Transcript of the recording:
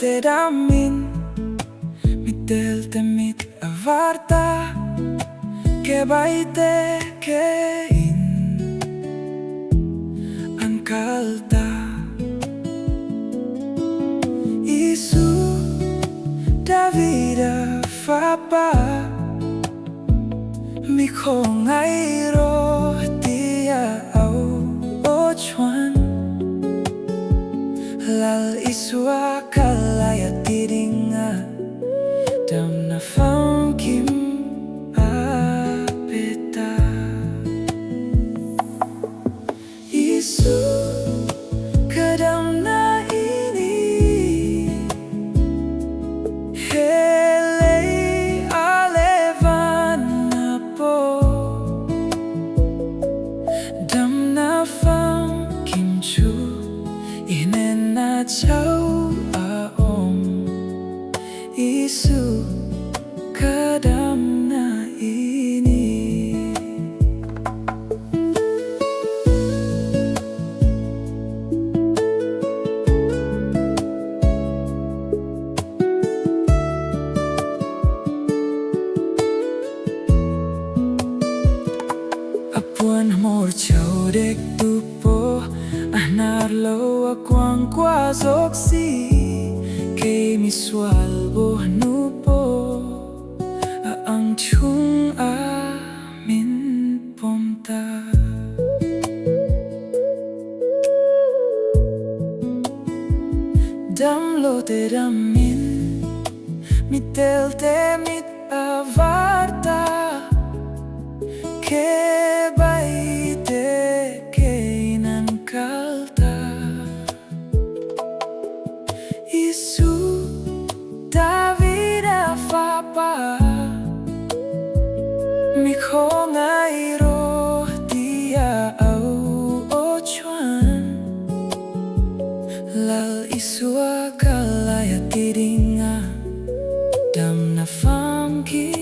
te damin Mittel te mit avarta Ke baite ke in Ankalta Isu Davida fapa Mi khawngaih rawh tia au o chuan Lal isu kalaya tidinga damna kim apeta Isu kadamna ini Helei alevan po damna kim chu Inena chau aom Isu kadamna ini Apuan mor chau dek tupo Anar lo akwang kwa zoksi Kay miswal boh nupo Aang chung amin pomta Dam lo te damin Mittel te mit avarta Ke baite ke inankalta Isu Davida fapa Mi khawngaih rawh tia au o chuan Lal isu kalaya tidinga damna kim